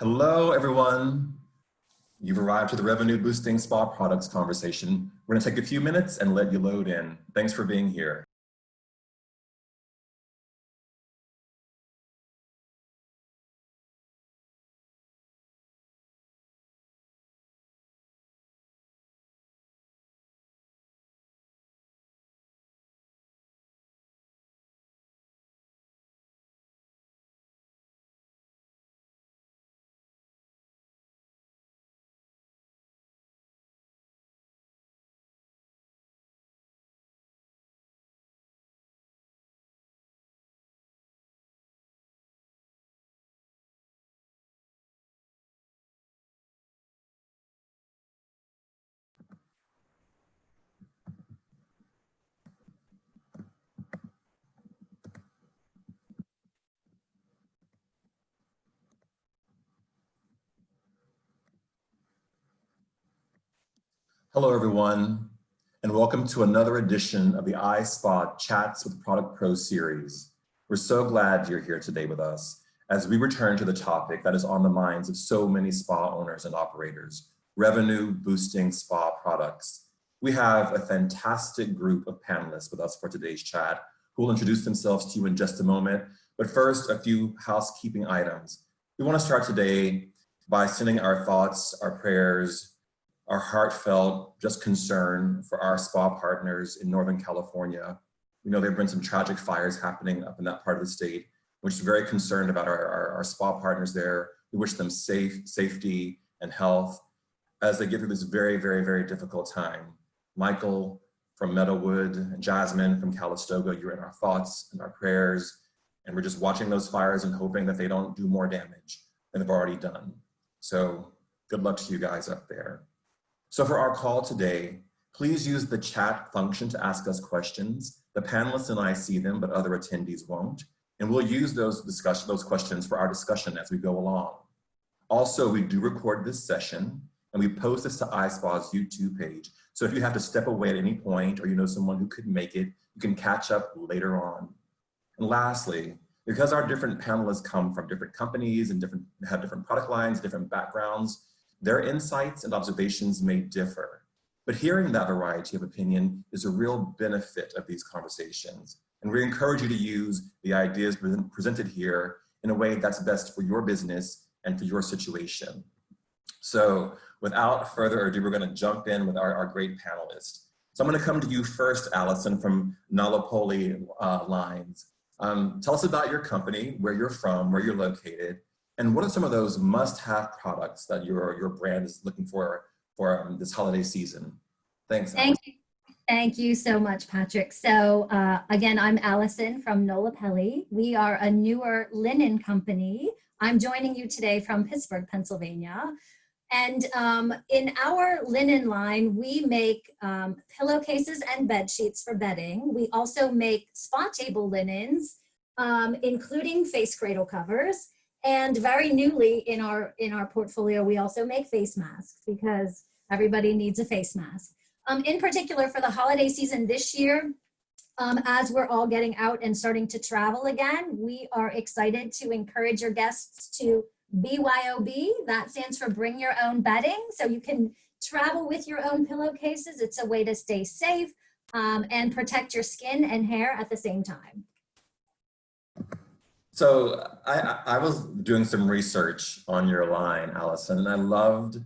Hello, everyone. You've arrived to the Revenue Boosting Spa Products conversation. We're gonna take a few minutes and let you load in. Thanks for being here. Hello, everyone, and welcome to another edition of the ISPA Chats with Product Pro series. We're so glad you're here today with us as we return to the topic that is on the minds of so many spa owners and operators, revenue boosting spa products. We have a fantastic group of panelists with us for today's chat who will introduce themselves to you in just a moment. But first, a few housekeeping items. We want to start today by sending our thoughts, our prayers, our heartfelt just concern for our spa partners in Northern California. We know there have been some tragic fires happening up in that part of the state, which is very concerned about our spa partners there. We wish them safety and health as they get through this very, very, very difficult time. Michael from Meadowwood and Jasmine from Calistoga, you're in our thoughts and our prayers, and we're just watching those fires and hoping that they don't do more damage than they've already done. So good luck to you guys up there. So for our call today, please use the chat function to ask us questions. The panelists and I see them, but other attendees won't. And we'll use those questions for our discussion as we go along. Also, we do record this session and we post this to iSpa's YouTube page. So if you have to step away at any point or you know someone who couldn't make it, you can catch up later on. And lastly, because our different panelists come from different companies and have different product lines, different backgrounds, their insights and observations may differ, but hearing that variety of opinion is a real benefit of these conversations. And we encourage you to use the ideas presented here in a way that's best for your business and for your situation. So without further ado, we're gonna jump in with our great panelists. So I'm gonna come to you first, Allison, from Nalapoli Lines. Tell us about your company, where you're from, where you're located, and what are some of those must-have products that your brand is looking for this holiday season? Thanks. Thank you so much, Patrick. So again, I'm Allison from Nolapelli. We are a newer linen company. I'm joining you today from Pittsburgh, Pennsylvania. And in our linen line, we make pillowcases and bed sheets for bedding. We also make spa table linens, including face cradle covers. And very newly in our portfolio, we also make face masks because everybody needs a face mask. In particular for the holiday season this year, as we're all getting out and starting to travel again, we are excited to encourage your guests to BYOB. That stands for bring your own bedding. So you can travel with your own pillowcases. It's a way to stay safe and protect your skin and hair at the same time. So I was doing some research on your line, Allison, and I loved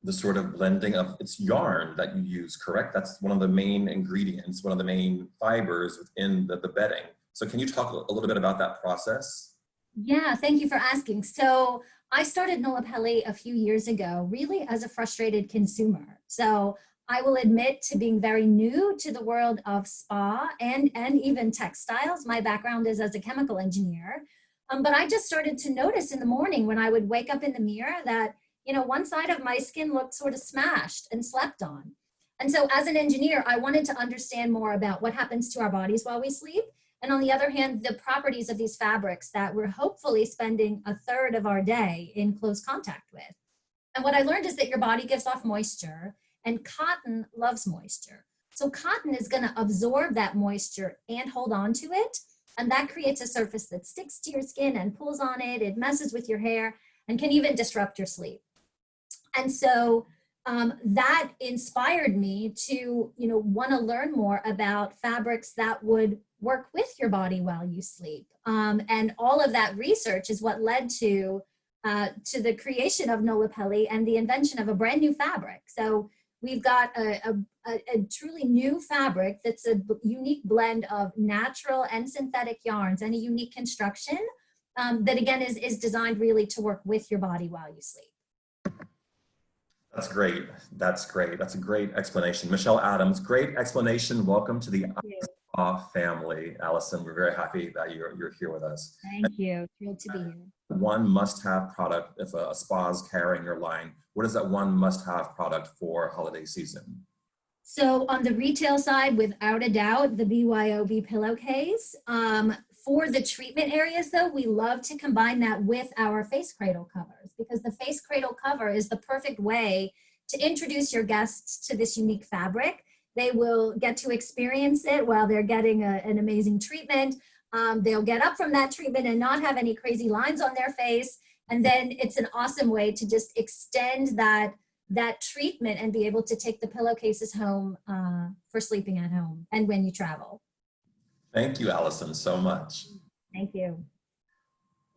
the sort of blending of, it's yarn that you use, correct? That's one of the main ingredients, one of the main fibers within the bedding. So can you talk a little bit about that process? Yeah, thank you for asking. So I started Nolapelli a few years ago, really as a frustrated consumer. So I will admit to being very new to the world of spa and even textiles. My background is as a chemical engineer. But I just started to notice in the morning when I would wake up in the mirror that, you know, one side of my skin looked sort of smashed and slept on. And so as an engineer, I wanted to understand more about what happens to our bodies while we sleep. And on the other hand, the properties of these fabrics that we're hopefully spending a third of our day in close contact with. And what I learned is that your body gives off moisture, and cotton loves moisture. So cotton is gonna absorb that moisture and hold on to it. And that creates a surface that sticks to your skin and pulls on it. It messes with your hair. and can even disrupt your sleep. And so that inspired me to, want to learn more about fabrics that would work with your body while you sleep. And all of that research is what led to the creation of Nola Pelli and the invention of a brand new fabric. So we've got a truly new fabric that's a unique blend of natural and synthetic yarns and a unique construction that again is designed really to work with your body while you sleep. That's great. That's great. That's a great explanation. Michelle Adams, great explanation. Welcome to the ISPA family. Allison, we're very happy that you're here with us. Thank you. Thrilled to be here. One must-have product, if a spa is carrying your line, what is that one must-have product for holiday season? So on the retail side, without a doubt, the BYOB pillowcase. For the treatment areas though, we love to combine that with our face cradle covers because the face cradle cover is the perfect way to introduce your guests to this unique fabric. They will get to experience it while they're getting an amazing treatment. They'll get up from that treatment and not have any crazy lines on their face. And then it's an awesome way to just extend that treatment and be able to take the pillowcases home for sleeping at home and when you travel. Thank you, Allison, so much. Thank you.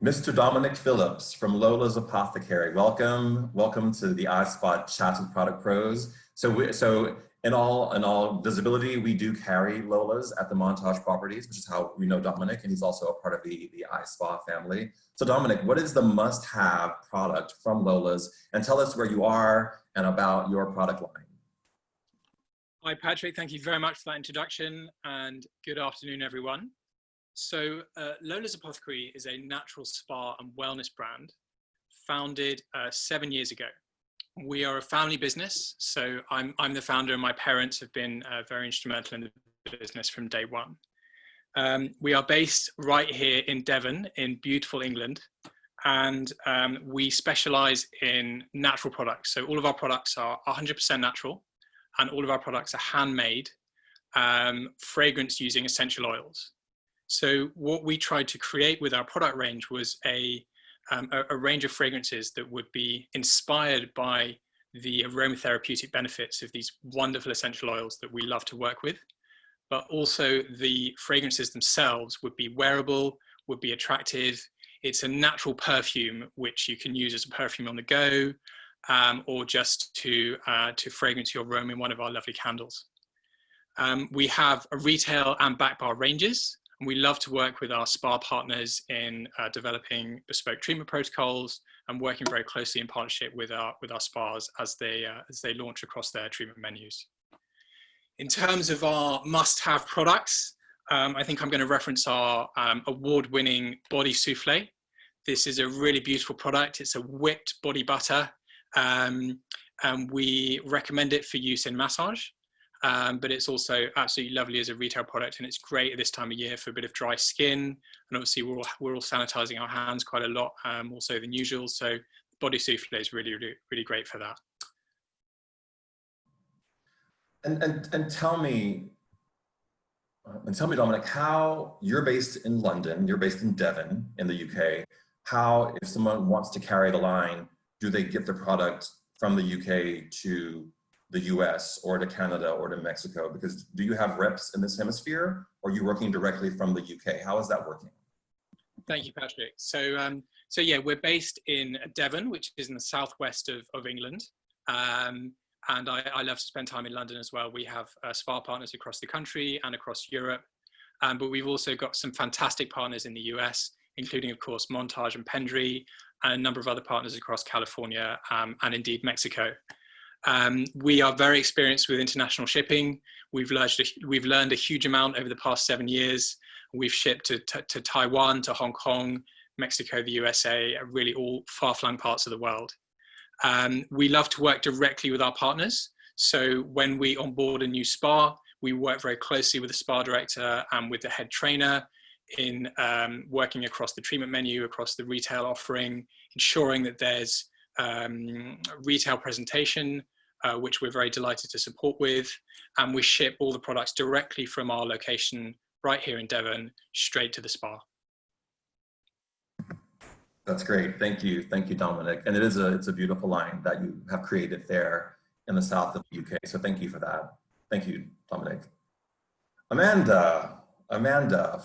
Mr. Dominic Phillips from Lola's Apothecary. Welcome to the ISPA Chats with Product Pros. So in all visibility, we do carry Lola's at the Montage Properties, which is how we know Dominic, and he's also a part of the ISPA family. So Dominic, what is the must-have product from Lola's? And tell us where you are and about your product line. Hi, Patrick. Thank you very much for that introduction, and good afternoon, everyone. So Lola's Apothecary is a natural spa and wellness brand founded 7 years ago. We are a family business, so I'm the founder, and my parents have been very instrumental in the business from day one. We are based right here in Devon, in beautiful England, and we specialize in natural products. So all of our products are 100% natural, and all of our products are handmade, fragrance using essential oils. So what we tried to create with our product range was a range of fragrances that would be inspired by the aromatherapeutic benefits of these wonderful essential oils that we love to work with. But also the fragrances themselves would be wearable, would be attractive. It's a natural perfume, which you can use as a perfume on the go, or just to fragrance your room in one of our lovely candles. We have a retail and back bar ranges, and we love to work with our spa partners in developing bespoke treatment protocols and working very closely in partnership with our spas as they launch across their treatment menus. In terms of our must-have products, I think I'm going to reference our award-winning body souffle. This is a really beautiful product. It's a whipped body butter, and we recommend it for use in massage. But it's also absolutely lovely as a retail product, and it's great at this time of year for a bit of dry skin. And obviously we're all sanitizing our hands quite a lot, more so than usual. So body souffle is really, really, really great for that. And tell me, Dominic, how you're based in London, you're based in Devon in the UK. How, if someone wants to carry the line, do they get their product from the UK to the US or to Canada or to Mexico? Because do you have reps in this hemisphere, or are you working directly from the UK? How is that working? Thank you, Patrick. So yeah, we're based in Devon, which is in the southwest of England. And I love to spend time in London as well. We have spa partners across the country and across Europe. But we've also got some fantastic partners in the US, including, of course, Montage and Pendry, and a number of other partners across California and indeed Mexico. We are very experienced with international shipping. We've learned a huge amount over the past 7 years. We've shipped to Taiwan, to Hong Kong, Mexico, the USA, really all far-flung parts of the world. We love to work directly with our partners. So when we onboard a new spa, we work very closely with the spa director and with the head trainer in working across the treatment menu, across the retail offering, ensuring that there's retail presentation, which we're very delighted to support with. And we ship all the products directly from our location right here in Devon, straight to the spa. That's great. Thank you. Thank you, Dominic. And it's a beautiful line that you have created there in the south of the UK. So thank you for that. Thank you, Dominic. Amanda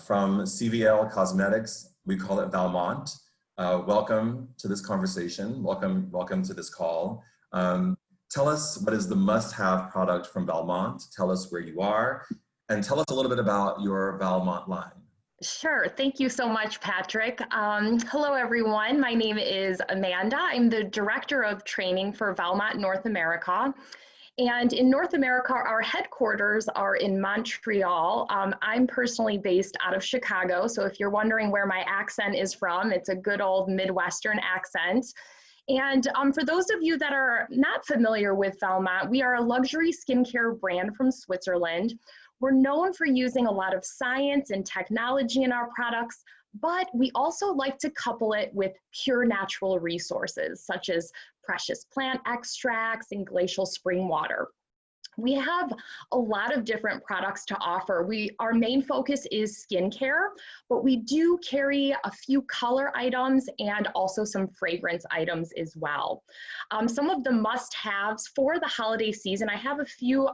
from CVL Cosmetics, we call it Valmont. Welcome to this conversation. Welcome to this call. Tell us what is the must-have product from Valmont. Tell us where you are, and tell us a little bit about your Valmont line. Sure. Thank you so much, Patrick. Hello, everyone. My name is Amanda. I'm the Director of Training for Valmont North America. And in North America, our headquarters are in Montreal. I'm personally based out of Chicago. So if you're wondering where my accent is from, it's a good old Midwestern accent. And for those of you that are not familiar with Valmont, we are a luxury skincare brand from Switzerland. We're known for using a lot of science and technology in our products, but we also like to couple it with pure natural resources, such as precious plant extracts and glacial spring water. We have a lot of different products to offer. Our main focus is skincare, but we do carry a few color items and also some fragrance items as well. Some of the must-haves for the holiday season, I have a few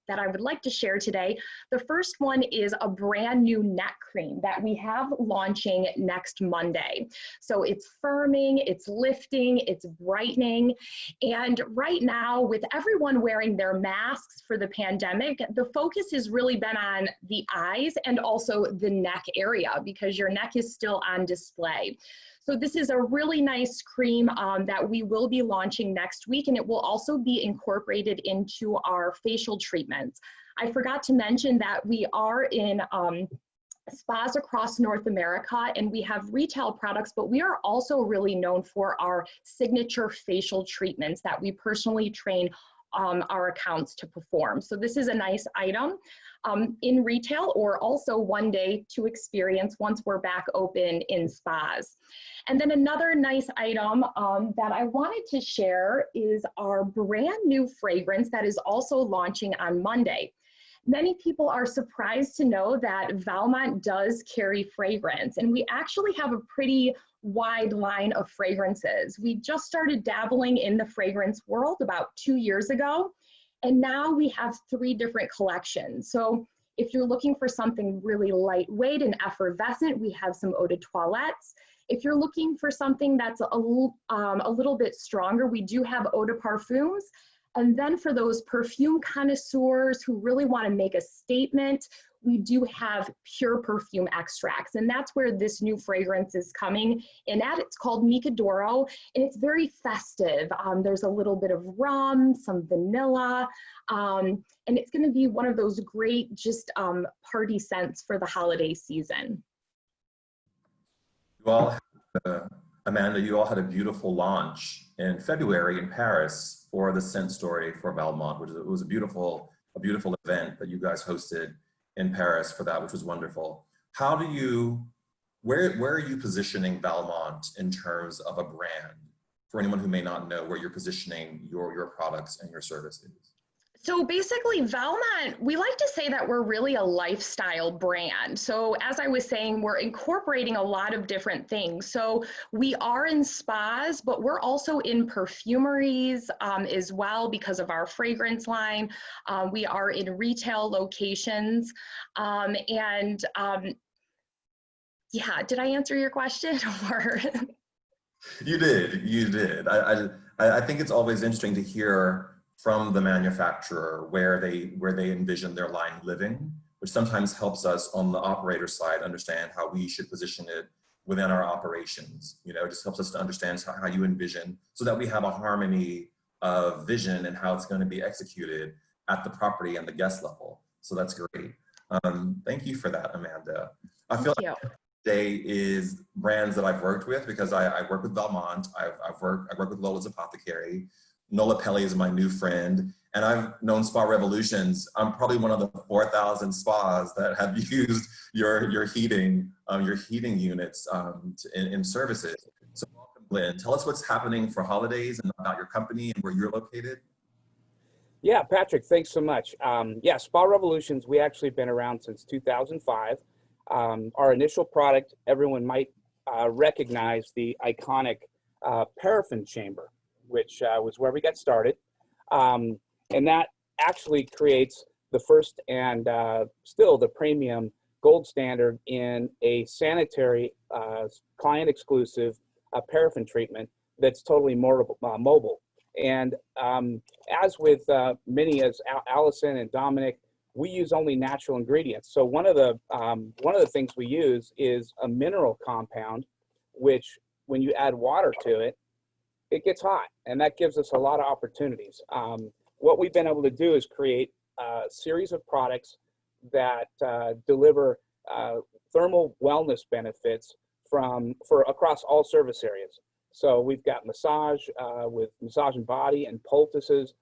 that I would like to share today. The first one is a brand new neck cream that we have launching next Monday. So it's firming, it's lifting, it's brightening. And right now, with everyone wearing their masks for the pandemic, the focus has really been on the eyes and also the neck area because your neck is still on display. So this is a really nice cream that we will be launching next week, and it will also be incorporated into our facial treatments. I forgot to mention that we are in spas across North America, and we have retail products, but we are also really known for our signature facial treatments that we personally train our accounts to perform. So this is a nice item in retail, or also one day to experience once we're back open in spas. And then another nice item that I wanted to share is our brand new fragrance that is also launching on Monday. Many people are surprised to know that Valmont does carry fragrance, and we actually have a pretty wide line of fragrances. We just started dabbling in the fragrance world about 2 years ago, and now we have 3 different collections. So if you're looking for something really lightweight and effervescent, we have some eau de toilettes. If you're looking for something that's a little bit stronger, we do have eau de parfums. And then for those perfume connoisseurs who really want to make a statement, we do have pure perfume extracts. And that's where this new fragrance is coming in at. It's called Micadoro, and it's very festive. There's a little bit of rum, some vanilla, and it's going to be one of those great just party scents for the holiday season. You all, Amanda, you all had a beautiful launch in February in Paris for the scent story for Valmont, which was a beautiful event that you guys hosted in Paris for that, which was wonderful. How do you, where are you positioning Valmont in terms of a brand? For anyone who may not know where you're positioning your products and your services. So basically, Valmont, we like to say that we're really a lifestyle brand. So as I was saying, we're incorporating a lot of different things. So we are in spas, but we're also in perfumeries as well because of our fragrance line. We are in retail locations. Yeah, did I answer your question? Or? You did. I think it's always interesting to hear from the manufacturer where they envision their line living, which sometimes helps us on the operator side understand how we should position it within our operations. You know, it just helps us to understand how you envision, so that we have a harmony of vision and how it's going to be executed at the property and the guest level. So that's great. Thank you for that, Amanda. I feel like today is brands that I've worked with because I work with Valmont. I work with Lola's Apothecary. Nola Pelli is my new friend, and I've known Spa Revolutions. I'm probably one of the 4,000 spas that have used your heating units in services. So welcome, Lynn. Tell us what's happening for holidays and about your company and where you're located. Yeah, Patrick, thanks so much. Yeah, Spa Revolutions, we actually been around since 2005. Our initial product, everyone might recognize the iconic paraffin chamber, which was where we got started. And that actually creates the first and still the premium gold standard in a sanitary client exclusive paraffin treatment that's totally mobile. And as with many, as Allison and Dominic, we use only natural ingredients. So one of the things we use is a mineral compound, which when you add water to it, it gets hot, and that gives us a lot of opportunities. What we've been able to do is create a series of products that deliver thermal wellness benefits for across all service areas. So we've got massage with massage and body and poultices.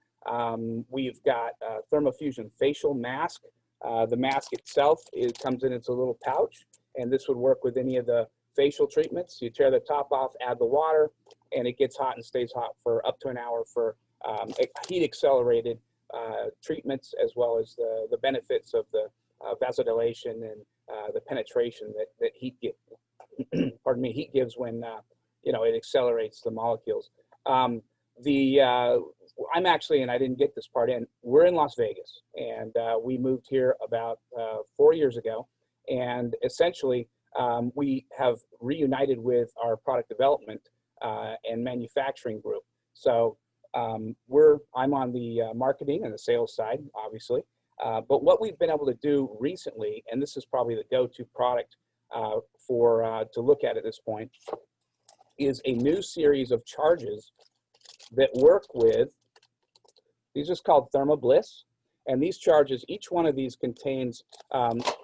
We've got Thermofusion facial mask. The mask itself comes in its a little pouch, and this would work with any of the facial treatments. You tear the top off, add the water, and it gets hot and stays hot for up to an hour for heat accelerated treatments, as well as the benefits of the vasodilation and the penetration that heat gives when it accelerates the molecules. I'm actually, and I didn't get this part in, we're in Las Vegas, and we moved here about 4 years ago, and essentially we have reunited with our product development and manufacturing group. So I'm on the marketing and the sales side, obviously, but what we've been able to do recently, and this is probably the go-to product to look at this point, is a new series of charges that work with, these are called Thermo Bliss, and these charges, each one of these contains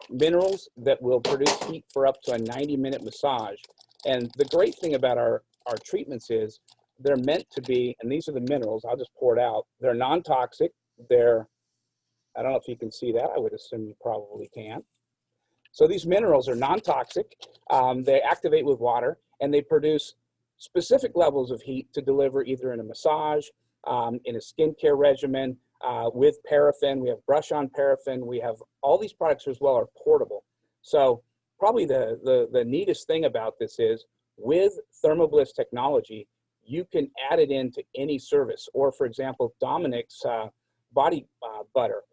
minerals that will produce heat for up to a 90-minute massage. And the great thing about our treatments is they're meant to be, and these are the minerals, I'll just pour it out, they're non-toxic, I don't know if you can see that, I would assume you probably can. So these minerals are non-toxic, they activate with water, and they produce specific levels of heat to deliver either in a massage, in a skincare regimen, with paraffin. We have brush-on paraffin. We have all these products as well are portable. So probably the neatest thing about this is with Thermo Bliss technology, you can add it into any service. Or for example, Dominic's body butter,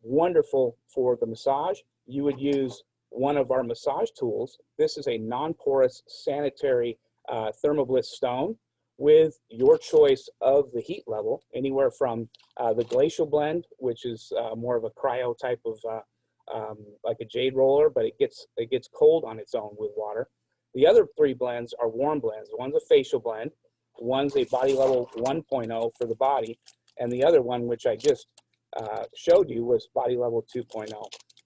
wonderful for the massage. You would use one of our massage tools. This is a non-porous sanitary Thermo Bliss stone with your choice of the heat level, anywhere from the glacial blend, which is more of a cryo type of like a jade roller, but it gets cold on its own with water. The other three blends are warm blends. One's a facial blend, one's a body level 1.0 for the body, and the other one, which I just showed you, was body level 2.0.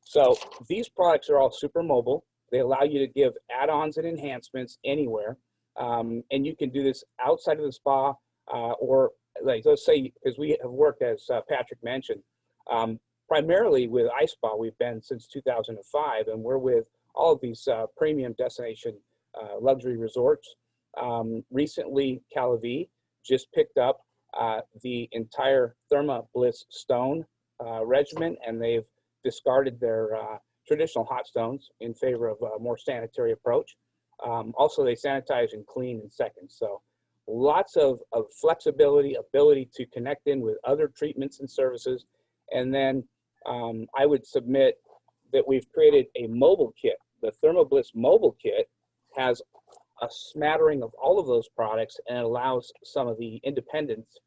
So these products are all super mobile. They allow you to give add-ons and enhancements anywhere. And you can do this outside of the spa, or like, let's say, because we have worked, as Patrick mentioned, primarily with ISPA. We've been since 2005, and we're with all of these premium destination luxury resorts. Recently, Calavi just picked up the entire Thermo Bliss stone regimen, and they've discarded their traditional hot stones in favor of a more sanitary approach. Also, they sanitize and clean in seconds. So lots of flexibility, ability to connect in with other treatments and services. And then I would submit that we've created a mobile kit. The Thermo Bliss mobile kit has a smattering of all of those products, and it allows some of the independents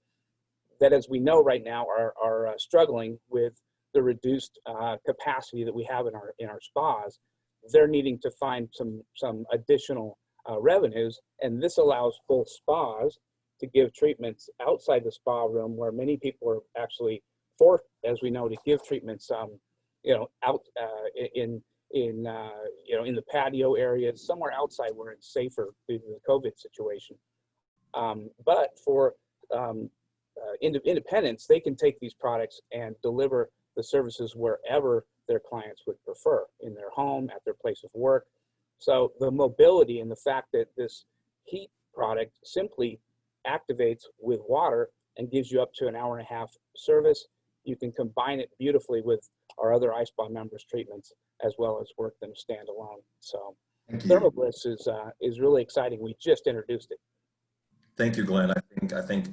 that, as we know right now, are struggling with the reduced capacity that we have in our spas. They're needing to find some additional revenues, and this allows full spas to give treatments outside the spa room, where many people are actually forced, as we know, to give treatments, out in the patio areas, somewhere outside where it's safer due to the COVID situation. But for independents, they can take these products and deliver the services wherever their clients would prefer, in their home, at their place of work. So the mobility and the fact that this heat product simply activates with water and gives you up to an hour and a half service. You can combine it beautifully with our other ISPA members treatments, as well as work them standalone. So Thank Thermo you. Bliss is really exciting. We just introduced it. Thank you, Glenn. I think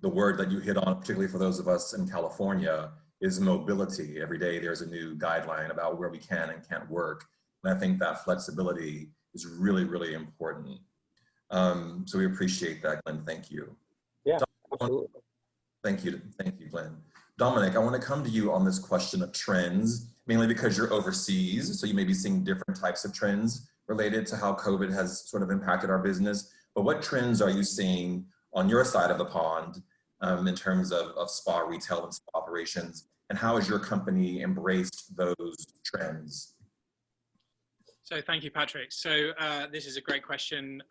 the word that you hit on, particularly for those of us in California, is mobility. Every day there's a new guideline about where we can and can't work. And I think that flexibility is really, really important. So we appreciate that, Glenn. Thank you. Yeah, absolutely. Thank you, Glenn. Dominic, I want to come to you on this question of trends, mainly because you're overseas, so you may be seeing different types of trends related to how COVID has sort of impacted our business. But what trends are you seeing on your side of the pond in terms of spa retail and spa operations, and how has your company embraced those trends? So thank you, Patrick. So this is a great question.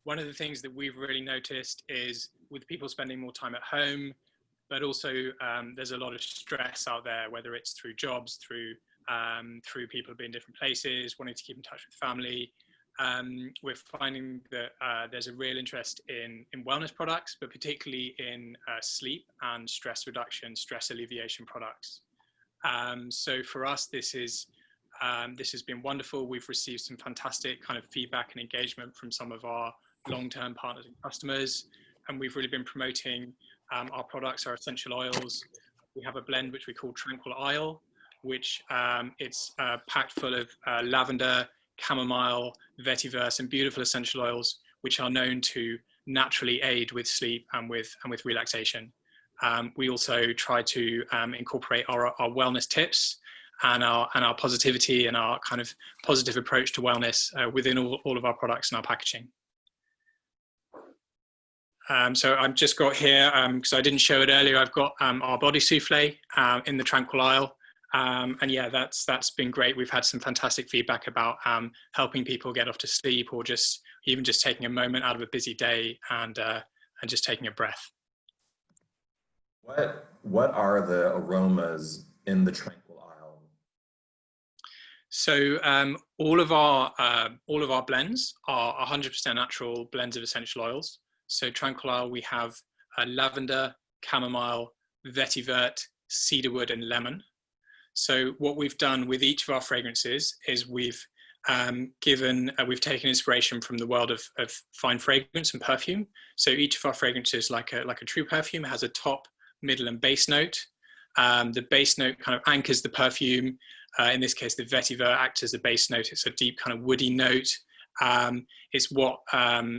One of the things that we've really noticed is with people spending more time at home, but also there's a lot of stress out there, whether it's through jobs, through people being in different places, wanting to keep in touch with family. We're finding that there's a real interest in wellness products, but particularly in sleep and stress reduction, stress alleviation products. So for us, this has been wonderful. We've received some fantastic kind of feedback and engagement from some of our long-term partners and customers, and we've really been promoting our products, our essential oils. We have a blend which we call Tranquil Oil, which it's packed full of lavender, chamomile, vetiver, and beautiful essential oils, which are known to naturally aid with sleep and with relaxation. We also try to incorporate our wellness tips and our positivity and our kind of positive approach to wellness within all of our products and our packaging. So I've just got here, because I didn't show it earlier, I've got our body souffle in the Tranquil Oil. And yeah, that's been great. We've had some fantastic feedback about helping people get off to sleep, or even just taking a moment out of a busy day and just taking a breath. What are the aromas in the Tranquil Oil? So all of our blends are 100% natural blends of essential oils. So Tranquil Oil, we have lavender, chamomile, vetiver, cedarwood, and lemon. So what we've done with each of our fragrances is we've taken inspiration from the world of fine fragrance and perfume. So each of our fragrances, like a true perfume, has a top, middle, and base note. The base note kind of anchors the perfume. In this case, the vetiver acts as the base note. It's a deep kind of woody note. It's what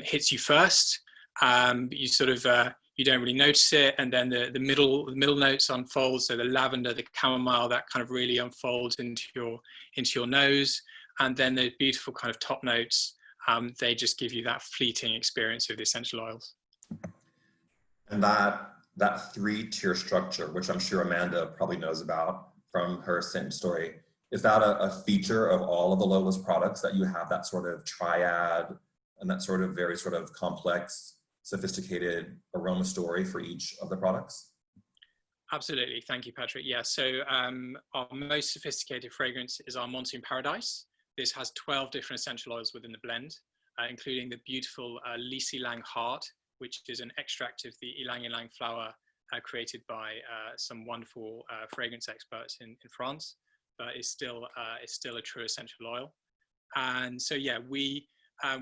hits you first. You sort of you don't really notice it, and then the middle notes unfold. So the lavender, the chamomile, that kind of really unfolds into your nose, and then the beautiful kind of top notes. They just give you that fleeting experience of the essential oils. And that three-tier structure, which I'm sure Amanda probably knows about from her scent story, is that a feature of all of the Lola's products, that you have that sort of triad and that sort of very sort of complex, sophisticated aroma story for each of the products? Absolutely. Thank you, Patrick. Yeah, so our most sophisticated fragrance is our Monsoon Paradise. This has 12 different essential oils within the blend, including the beautiful Lisi Lang Heart, which is an extract of the ylang ylang flower created by some wonderful fragrance experts in France, but is still a true essential oil. And so, yeah, we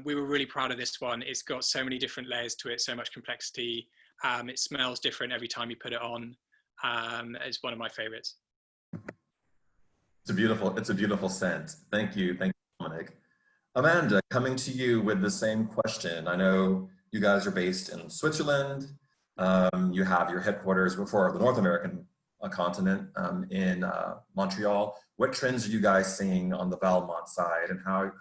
were really proud of this one. It's got so many different layers to it, so much complexity. It smells different every time you put it on. It's one of my favorites. It's a beautiful scent. Thank you, Dominic. Amanda, coming to you with the same question. I know you guys are based in Switzerland. You have your headquarters for the North American continent in Montreal. What trends are you guys seeing on the Valmont side, and how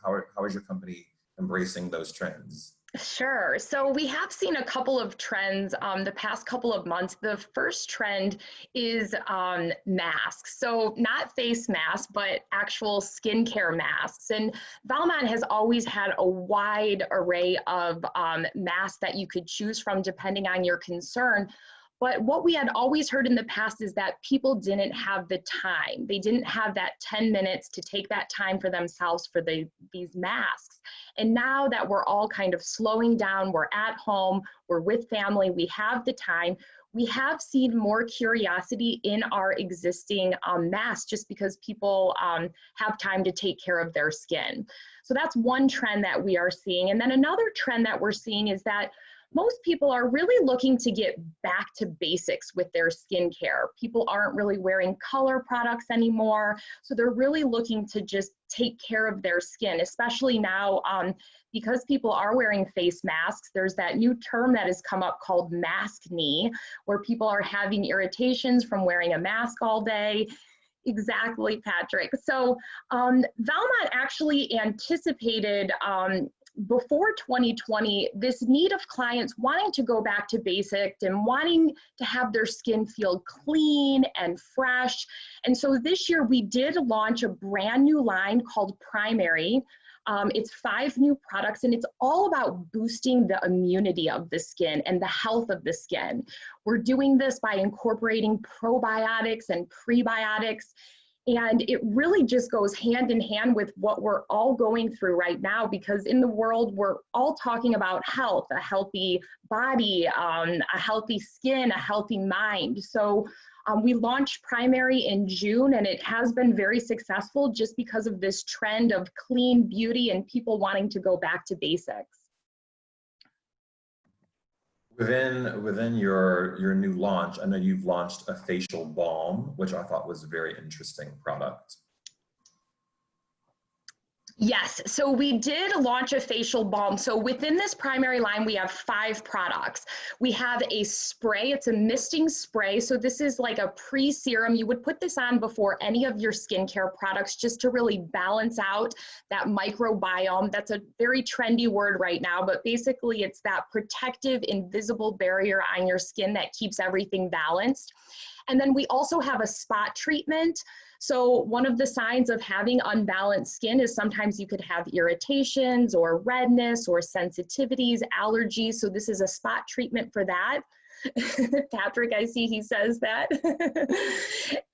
is your company embracing those trends? Sure. So we have seen a couple of trends the past couple of months. The first trend is masks. So not face masks, but actual skincare masks. And Valmont has always had a wide array of masks that you could choose from depending on your concern. But what we had always heard in the past is that people didn't have the time. They didn't have that 10 minutes to take that time for themselves for these masks. And now that we're all kind of slowing down, we're at home, we're with family, we have the time, we have seen more curiosity in our existing masks just because people have time to take care of their skin. So that's one trend that we are seeing. And then another trend that we're seeing is that most people are really looking to get back to basics with their skincare. People aren't really wearing color products anymore, so they're really looking to just take care of their skin, especially now because people are wearing face masks. There's that new term that has come up called maskne, where people are having irritations from wearing a mask all day. Exactly, Patrick. So Valmont actually anticipated before 2020, this need of clients wanting to go back to basics and wanting to have their skin feel clean and fresh. And so this year we did launch a brand new line called Primary. It's 5 new products, and it's all about boosting the immunity of the skin and the health of the skin. We're doing this by incorporating probiotics and prebiotics. And it really just goes hand in hand with what we're all going through right now, because in the world, we're all talking about health, a healthy body, a healthy skin, a healthy mind. So we launched Primary in June, and it has been very successful just because of this trend of clean beauty and people wanting to go back to basics. Within your new launch, I know you've launched a facial balm, which I thought was a very interesting product. Yes, so we did launch a facial balm. So within this Primary line, we have 5 products. We have a spray, it's a misting spray. So this is like a pre-serum. You would put this on before any of your skincare products just to really balance out that microbiome. That's a very trendy word right now, but basically it's that protective invisible barrier on your skin that keeps everything balanced. And then we also have a spot treatment. So one of the signs of having unbalanced skin is sometimes you could have irritations or redness or sensitivities, allergies. So this is a spot treatment for that. Patrick, I see he says that.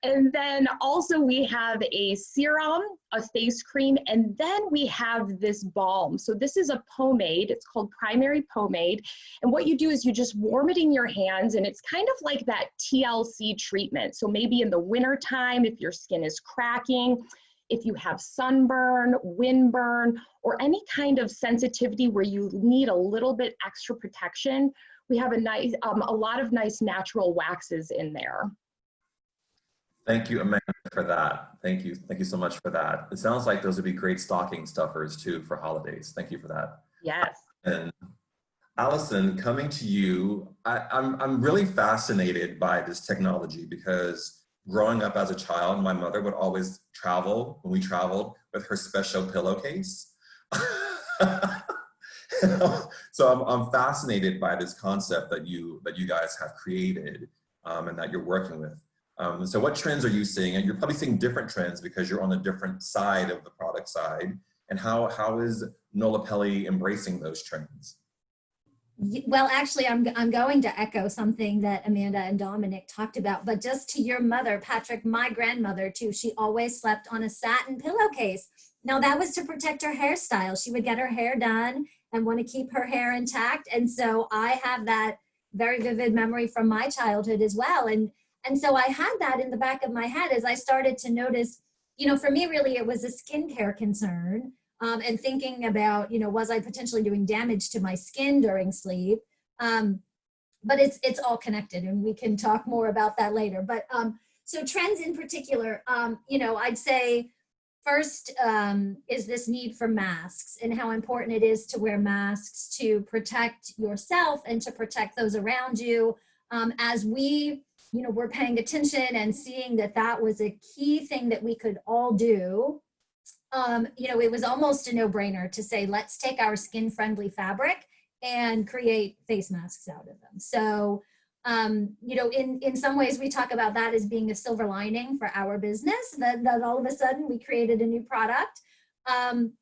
And then also we have a serum, a face cream, and then we have this balm. So this is a pomade. It's called Primary Pomade. And what you do is you just warm it in your hands, and it's kind of like that TLC treatment. So maybe in the winter time, if your skin is cracking, if you have sunburn, windburn, or any kind of sensitivity where you need a little bit extra protection, we have a lot of nice natural waxes in there. Thank you, Amanda, for that. Thank you so much for that. It sounds like those would be great stocking stuffers too for holidays. Thank you for that. Yes. And Allison, coming to you, I'm really fascinated by this technology because growing up as a child, my mother would always travel, when we traveled, with her special pillowcase. So I'm fascinated by this concept that you guys have created and that you're working with. So what trends are you seeing? And you're probably seeing different trends because you're on a different side of the product side. And how is Nola Pelli embracing those trends? Well, actually, I'm going to echo something that Amanda and Dominic talked about, but just to your mother, Patrick, my grandmother too, she always slept on a satin pillowcase. Now that was to protect her hairstyle. She would get her hair done and want to keep her hair intact. And so I have that very vivid memory from my childhood as well. And so I had that in the back of my head as I started to notice, you know, for me, really, it was a skincare concern. And thinking about, you know, was I potentially doing damage to my skin during sleep? But it's all connected, and we can talk more about that later. But so trends in particular, you know, I'd say first is this need for masks and how important it is to wear masks to protect yourself and to protect those around you. As we, you know, we're paying attention and seeing that that was a key thing that we could all do. You know, it was almost a no-brainer to say, let's take our skin-friendly fabric and create face masks out of them. So, you know, in some ways we talk about that as being a silver lining for our business, that all of a sudden we created a new product. And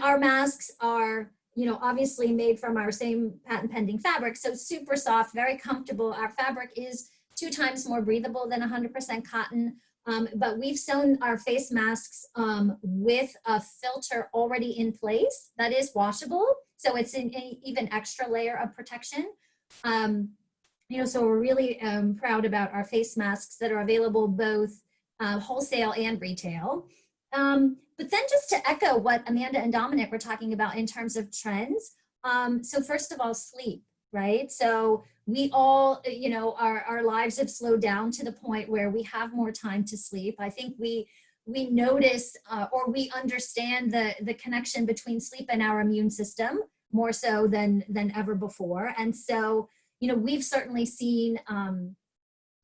our masks are, you know, obviously made from our same patent pending fabric. So super soft, very comfortable. Our fabric is 2 times more breathable than 100% cotton. But we've sewn our face masks with a filter already in place that is washable. So it's an even extra layer of protection. So we're really proud about our face masks that are available both wholesale and retail. But then just to echo what Amanda and Dominic were talking about in terms of trends. So first of all, sleep, right? So we all, our lives have slowed down to the point where we have more time to sleep. I think we notice or we understand the connection between sleep and our immune system more so than ever before. And so, we've certainly seen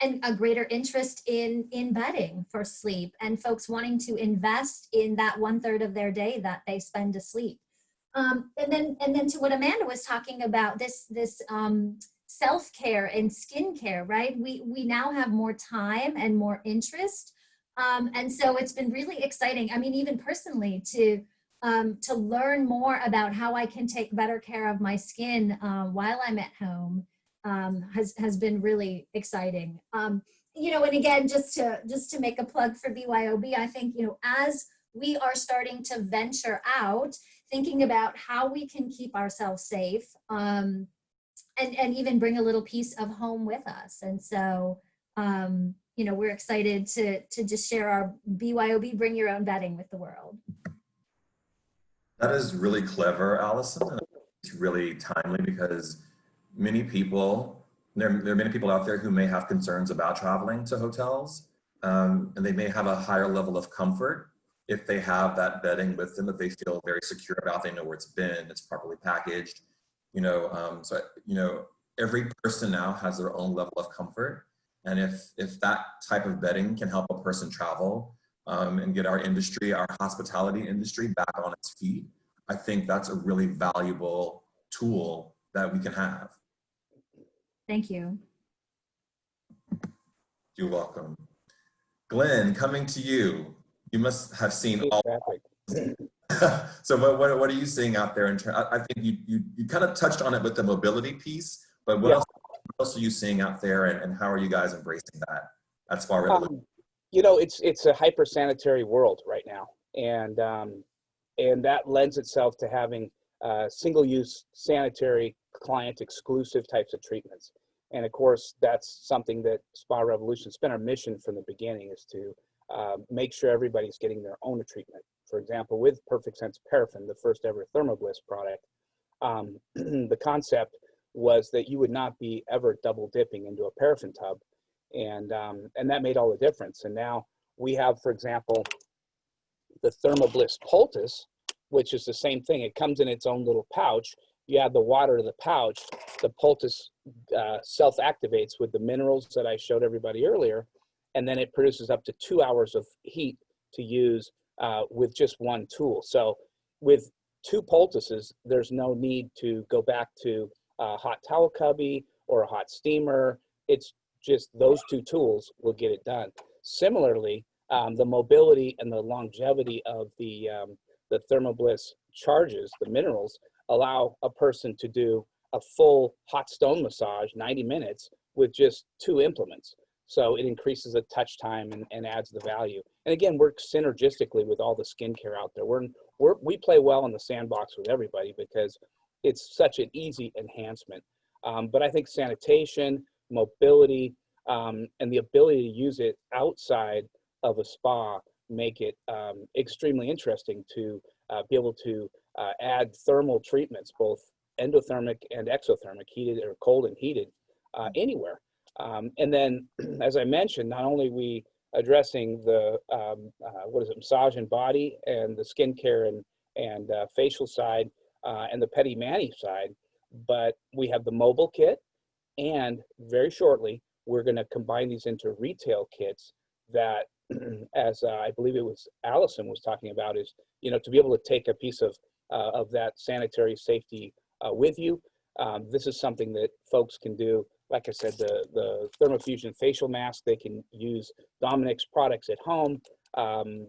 a greater interest in bedding for sleep and folks wanting to invest in that 1/3 of their day that they spend asleep. And then to what Amanda was talking about, this self-care and skincare, right? We now have more time and more interest. And so it's been really exciting. I mean, even personally to learn more about how I can take better care of my skin while I'm at home has been really exciting. And again, just to make a plug for BYOB, I think, as we are starting to venture out, thinking about how we can keep ourselves safe and even bring a little piece of home with us. And so, we're excited to just share our BYOB, bring your own bedding with the world. That is really clever, Allison. And it's really timely because many people, there are many people out there who may have concerns about traveling to hotels, and they may have a higher level of comfort if they have that bedding with them that they feel very secure about. They know where it's been, it's properly packaged, every person now has their own level of comfort. And if that type of bedding can help a person travel and get our industry, our hospitality industry back on its feet, I think that's a really valuable tool that we can have. Thank you. You're welcome. Glenn, coming to you. You must have seen all. So what are you seeing out there? I think you kind of touched on it with the mobility piece, but what else are you seeing out there, and how are you guys embracing that? That's far. It's a hyper sanitary world right now, and that lends itself to having single-use sanitary client exclusive types of treatments. And of course, that's something that Spa Revolution, it's been our mission from the beginning, is to make sure everybody's getting their own treatment. For example, with Perfect Sense Paraffin, the first ever Thermo Bliss product, the concept was that you would not be ever double dipping into a paraffin tub. And that made all the difference. And now we have, for example, the Thermo Bliss Poultice, which is the same thing. It comes in its own little pouch. You add the water to the pouch, the Poultice self-activates with the minerals that I showed everybody earlier, and then it produces up to 2 hours of heat to use with just one tool. So with 2 poultices, there's no need to go back to a hot towel cubby or a hot steamer. It's just those 2 tools will get it done. Similarly, the mobility and the longevity of the Thermo Bliss charges, the minerals, allow a person to do a full hot stone massage, 90 minutes, with just 2 implements. So it increases the touch time and adds the value. And again, works synergistically with all the skincare out there. We play well in the sandbox with everybody because it's such an easy enhancement. But I think sanitation, mobility, and the ability to use it outside of a spa make it extremely interesting to be able to add thermal treatments, both endothermic and exothermic, heated or cold and heated, anywhere. And then, as I mentioned, not only we addressing the massage and body and the skincare and facial side and the pedi mani side, but we have the mobile kit, and very shortly we're going to combine these into retail kits that, as I believe it was Allison was talking about, is to be able to take a piece of that sanitary safety with you. This is something that folks can do. Like I said, the Thermofusion facial mask, they can use Dominic's products at home.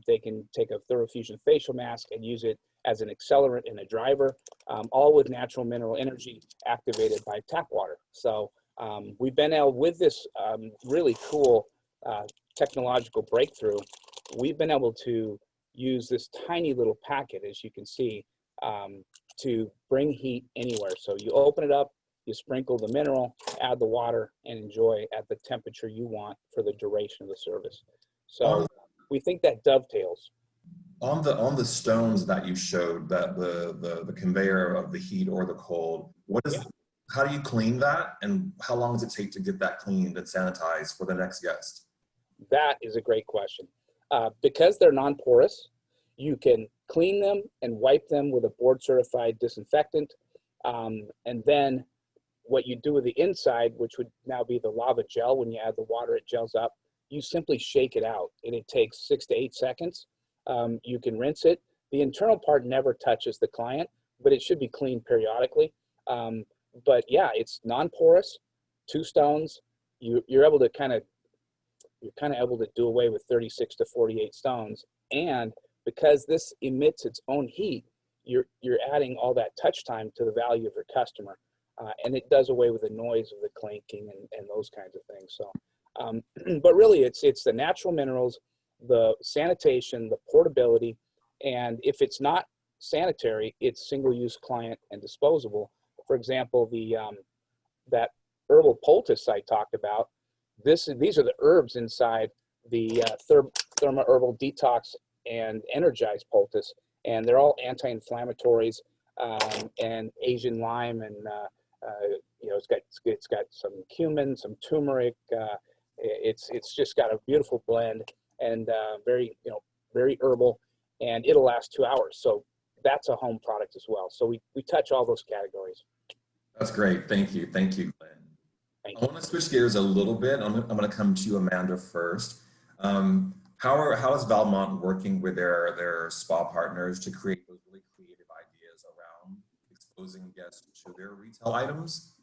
They can take a Thermofusion facial mask and use it as an accelerant and a driver, all with natural mineral energy activated by tap water. So we've been able, with this really cool technological breakthrough, we've been able to use this tiny little packet, as you can see, to bring heat anywhere. So you open it up, You sprinkle the mineral, add the water, and enjoy at the temperature you want for the duration of the service. So we think that dovetails. On the stones that you showed, that the conveyor of the heat or the cold, how do you clean that, and how long does it take to get that cleaned and sanitized for the next guest? That is a great question. Because they're non-porous, you can clean them and wipe them with a board-certified disinfectant, and then what you do with the inside, which would now be the lava gel, when you add the water, it gels up. You simply shake it out, and it takes 6 to 8 seconds. You can rinse it. The internal part never touches the client, but it should be cleaned periodically. But yeah, it's non-porous, 2 stones. You're able to you're able to do away with 36 to 48 stones. And because this emits its own heat, you're adding all that touch time to the value of your customer. And it does away with the noise of the clinking and those kinds of things. So, but really it's the natural minerals, the sanitation, the portability, and if it's not sanitary, it's single-use client and disposable. For example, that herbal poultice I talked about, these are the herbs inside the Thermo Herbal Detox and Energize Poultice, and they're all anti-inflammatories, and Asian lime, and it's got some cumin, some turmeric. It's just got a beautiful blend, and very herbal, and it'll last 2 hours. So that's a home product as well. So we touch all those categories. That's great. Thank you, Glenn. I want to switch gears a little bit. I'm going to come to you, Amanda, first. How is Valmont working with their spa partners to create those really creative ideas around exposing guests to their retail items?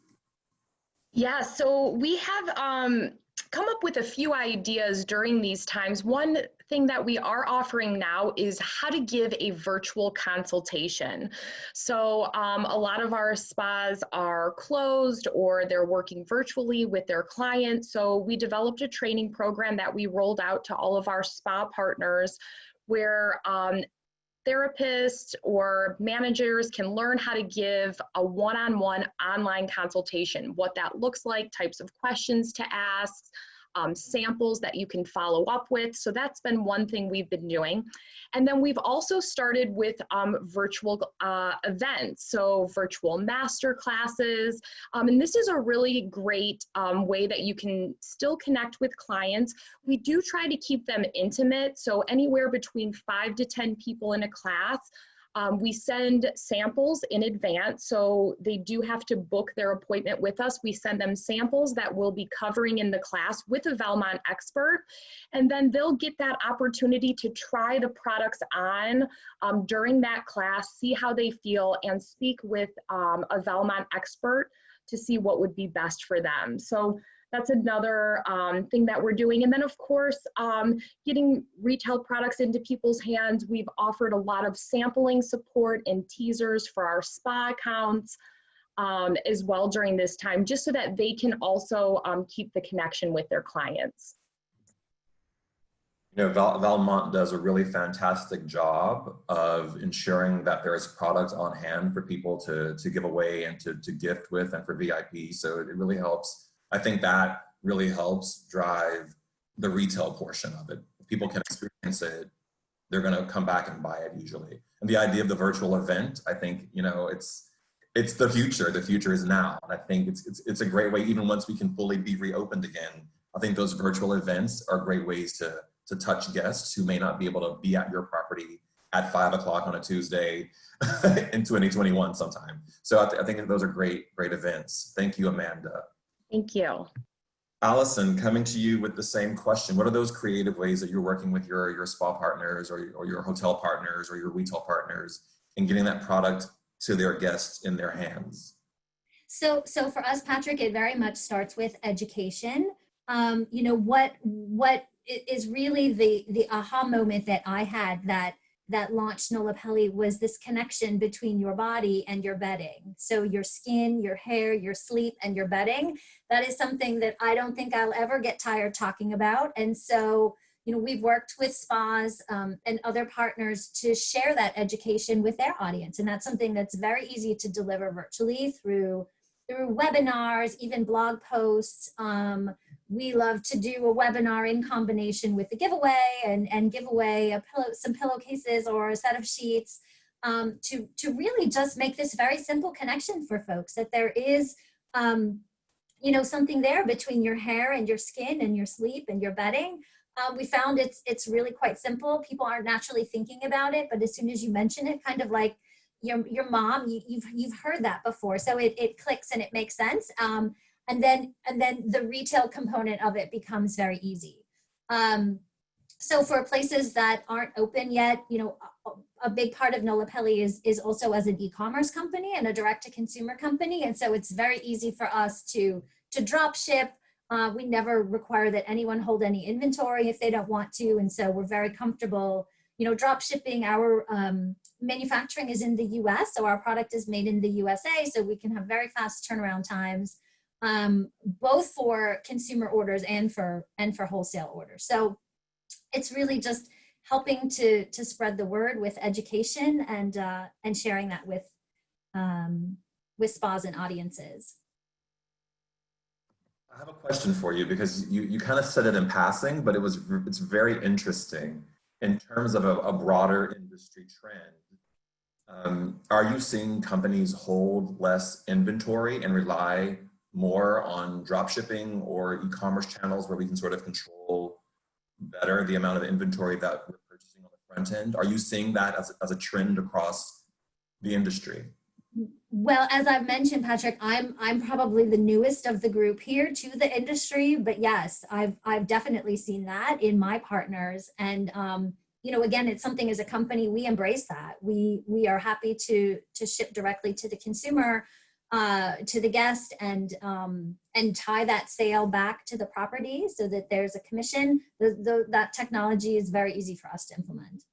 Yeah, so we have come up with a few ideas during these times. One thing that we are offering now is how to give a virtual consultation. So a lot of our spas are closed or they're working virtually with their clients. So we developed a training program that we rolled out to all of our spa partners where therapists or managers can learn how to give a one-on-one online consultation, what that looks like, types of questions to ask, samples that you can follow up with. So that's been one thing we've been doing. And then we've also started with virtual events, so virtual master classes. And this is a really great way that you can still connect with clients. We do try to keep them intimate, so anywhere between 5 to 10 people in a class. We send samples in advance, so they do have to book their appointment with us. We send them samples that we'll be covering in the class with a Valmont expert, and then they'll get that opportunity to try the products on during that class, see how they feel, and speak with a Valmont expert to see what would be best for them. So that's another thing that we're doing. And then of course, getting retail products into people's hands. We've offered a lot of sampling support and teasers for our spa accounts as well during this time, just so that they can also keep the connection with their clients. You know, Valmont does a really fantastic job of ensuring that there's product on hand for people to give away and to gift with and for VIP. So it really helps. I think that really helps drive the retail portion of it. If people can experience it, they're going to come back and buy it usually. And the idea of the virtual event, I think, you know, it's the future. The future is now. And I think it's a great way, even once we can fully be reopened again. I think those virtual events are great ways to touch guests who may not be able to be at your property at 5 o'clock on a Tuesday in 2021 sometime. So I think those are great events. Thank you, Amanda. Thank you. Allison, coming to you with the same question. What are those creative ways that you're working with your spa partners or your hotel partners or your retail partners in getting that product to their guests in their hands? So for us, Patrick, it very much starts with education. You know, what is really the aha moment that I had that launched Nola Pelli was this connection between your body and your bedding. So your skin, your hair, your sleep, and your bedding. That is something that I don't think I'll ever get tired talking about. And so, you know, we've worked with spas and other partners to share that education with their audience. And that's something that's very easy to deliver virtually through through webinars, even blog posts. We love to do a webinar in combination with a giveaway and give away some pillowcases or a set of sheets to really just make this very simple connection for folks, that there is, you know, something there between your hair and your skin and your sleep and your bedding. We found it's really quite simple. People aren't naturally thinking about it, but as soon as you mention it, kind of like your mom, you've heard that before, so it clicks and it makes sense. And then the retail component of it becomes very easy. So for places that aren't open yet, you know, a big part of Nola Pelli is also as an e-commerce company and a direct-to-consumer company, and so it's very easy for us to drop ship. We never require that anyone hold any inventory if they don't want to, and so we're very comfortable, you know, drop shipping. Our manufacturing is in the US, so our product is made in the USA, so we can have very fast turnaround times, both for consumer orders and for wholesale orders. So it's really just helping to spread the word with education and sharing that with spas and audiences. I have a question for you, because you kind of said it in passing, but it's very interesting in terms of a broader industry trend. Are you seeing companies hold less inventory and rely more on drop shipping or e-commerce channels where we can sort of control better the amount of inventory that we're purchasing on the front end? Are you seeing that as a trend across the industry? Well, as I've mentioned, Patrick, I'm probably the newest of the group here to the industry, but yes, I've definitely seen that in my partners. And you know, again, it's something as a company we embrace that. We are happy to ship directly to the consumer, to the guest, and tie that sale back to the property so that there's a commission. That technology is very easy for us to implement.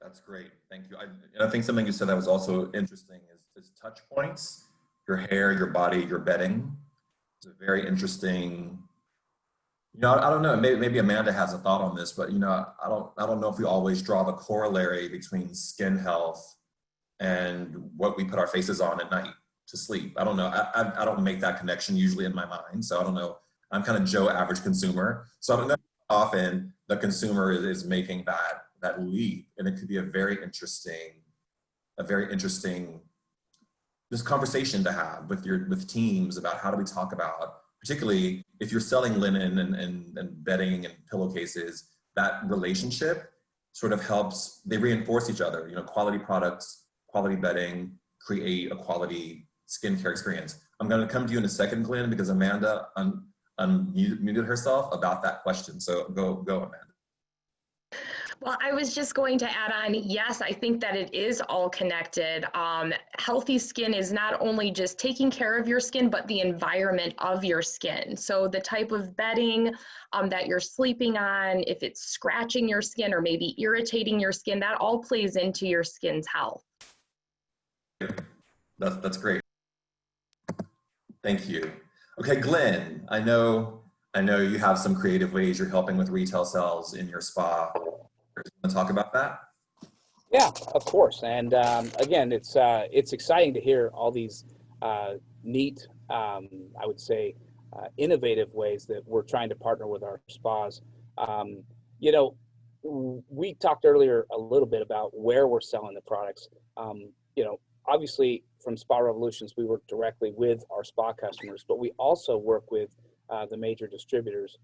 That's great, thank you. I think something you said that was also interesting is touch points, your hair, your body, your bedding. It's a very interesting, you know, I don't know, maybe Amanda has a thought on this, but you know, I don't know if we always draw the corollary between skin health and what we put our faces on at night to sleep. I don't know, I don't make that connection usually in my mind, so I don't know. I'm kind of Joe average consumer, so I don't know how often the consumer is making that leap, and it could be a very interesting this conversation to have with teams about how do we talk about, particularly if you're selling linen and bedding and pillowcases, that relationship sort of helps, they reinforce each other. You know, quality products, quality bedding, create a quality skincare experience. I'm going to come to you in a second, Glenn, because Amanda unmuted herself about that question. So go Amanda. Well, I was just going to add on, yes, I think that it is all connected. Healthy skin is not only just taking care of your skin, but the environment of your skin. So the type of bedding that you're sleeping on, if it's scratching your skin or maybe irritating your skin, that all plays into your skin's health. That's great. Thank you. Okay, Glenn, I know you have some creative ways you're helping with retail sales in your spa. Want to talk about that? Yeah, of course. And again, it's exciting to hear all these neat, I would say, innovative ways that we're trying to partner with our spas. You know, we talked earlier a little bit about where we're selling the products. You know, obviously from Spa Revolutions, we work directly with our spa customers, but we also work with the major distributors.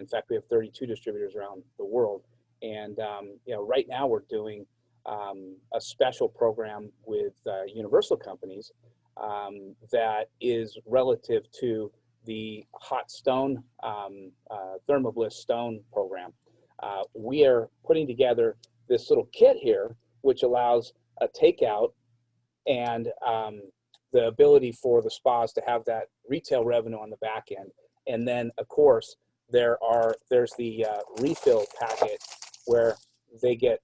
In fact, we have 32 distributors around the world. And, you know, right now we're doing a special program with Universal companies that is relative to the hot stone, Thermo Bliss stone program. We are putting together this little kit here, which allows a takeout and the ability for the spas to have that retail revenue on the back end. And then, of course, there's the refill packet where they get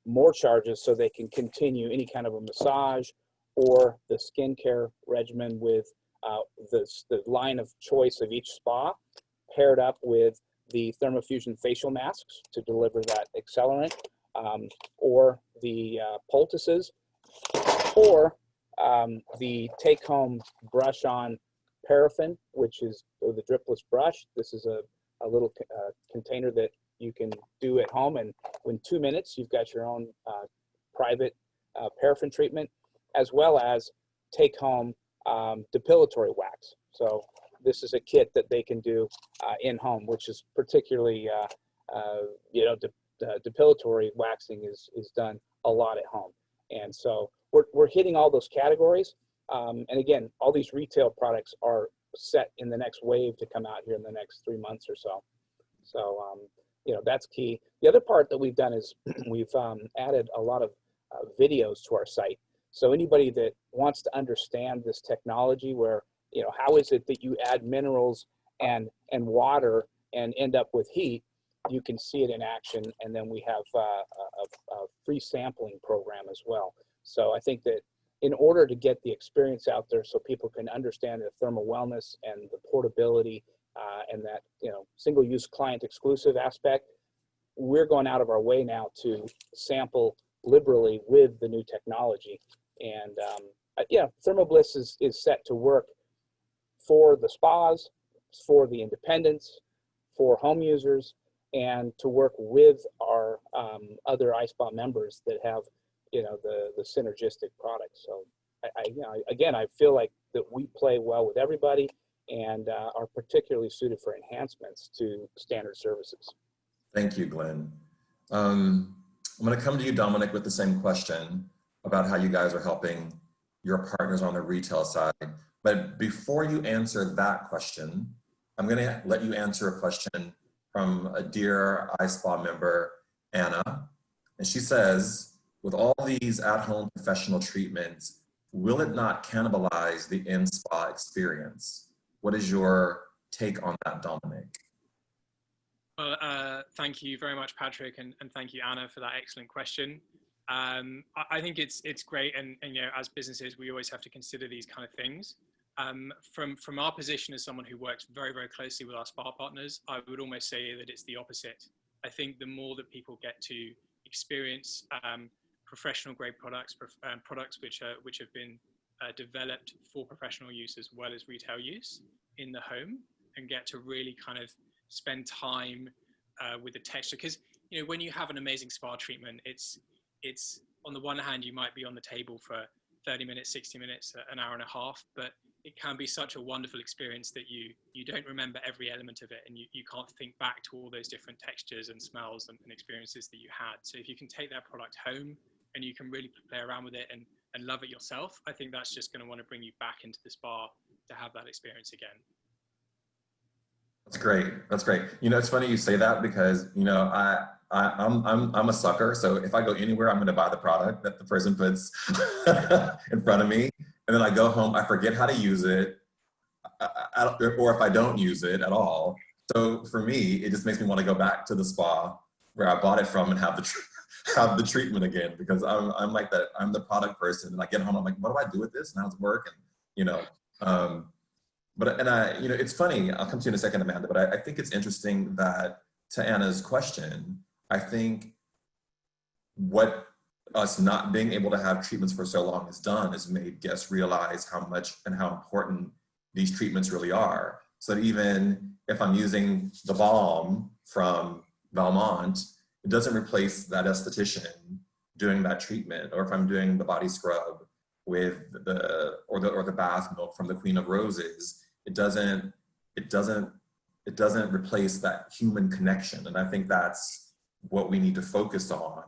more charges so they can continue any kind of a massage or the skincare regimen with the line of choice of each spa, paired up with the Thermofusion facial masks to deliver that accelerant, or the poultices, or the take-home brush-on paraffin, which is the dripless brush. This is a little container that you can do at home, and in 2 minutes, you've got your own private paraffin treatment, as well as take-home depilatory wax. So this is a kit that they can do in-home, which is particularly, depilatory waxing is done a lot at home. And so we're hitting all those categories. And again, all these retail products are set in the next wave to come out here in the next 3 months or so. So, that's key. The other part that we've done is we've added a lot of videos to our site. So anybody that wants to understand this technology where, how is it that you add minerals and water and end up with heat, you can see it in action. And then we have a free sampling program as well. So I think that in order to get the experience out there so people can understand the thermal wellness and the portability and that, single-use client exclusive aspect, we're going out of our way now to sample liberally with the new technology. And Thermo Bliss is set to work for the spas, for the independents, for home users, and to work with our other ISPA members that have, the synergistic products. So I feel like that we play well with everybody and are particularly suited for enhancements to standard services. Thank you, Glenn. I'm going to come to you, Dominic, with the same question about how you guys are helping your partners on the retail side. But before you answer that question, I'm going to let you answer a question from a dear iSpa member, Anna. And she says, with all these at-home professional treatments, will it not cannibalize the in-spa experience? What is your take on that, Dominic? Well, thank you very much, Patrick, and thank you, Anna, for that excellent question. I think it's great, and as businesses, we always have to consider these kind of things. From our position as someone who works very, very closely with our spa partners, I would almost say that it's the opposite. I think the more that people get to experience professional grade products, products which have been developed for professional use as well as retail use in the home, and get to really kind of spend time with the texture. Because when you have an amazing spa treatment, it's on the one hand, you might be on the table for 30 minutes, 60 minutes, an hour and a half, but it can be such a wonderful experience that you don't remember every element of it, and you can't think back to all those different textures and smells and experiences that you had. So if you can take that product home and you can really play around with it and love it yourself, I think that's just going to want to bring you back into the spa to have that experience again. That's great. That's great. It's funny you say that because, I'm a sucker. So if I go anywhere, I'm going to buy the product that the person puts in front of me. And then I go home, I forget how to use it, or if I don't use it at all. So for me, it just makes me want to go back to the spa where I bought it from and have the treatment again, because I'm like that. I'm the product person, and I get home, I'm like, what do I do with this? And how's it work? And it's funny. I'll come to you in a second, Amanda. But I think it's interesting that, to Anna's question, I think what us not being able to have treatments for so long has done is made guests realize how much and how important these treatments really are. So that even if I'm using the balm from Valmont, it doesn't replace that esthetician doing that treatment. Or if I'm doing the body scrub with the bath milk from the Queen of Roses, it doesn't replace that human connection. And I think that's what we need to focus on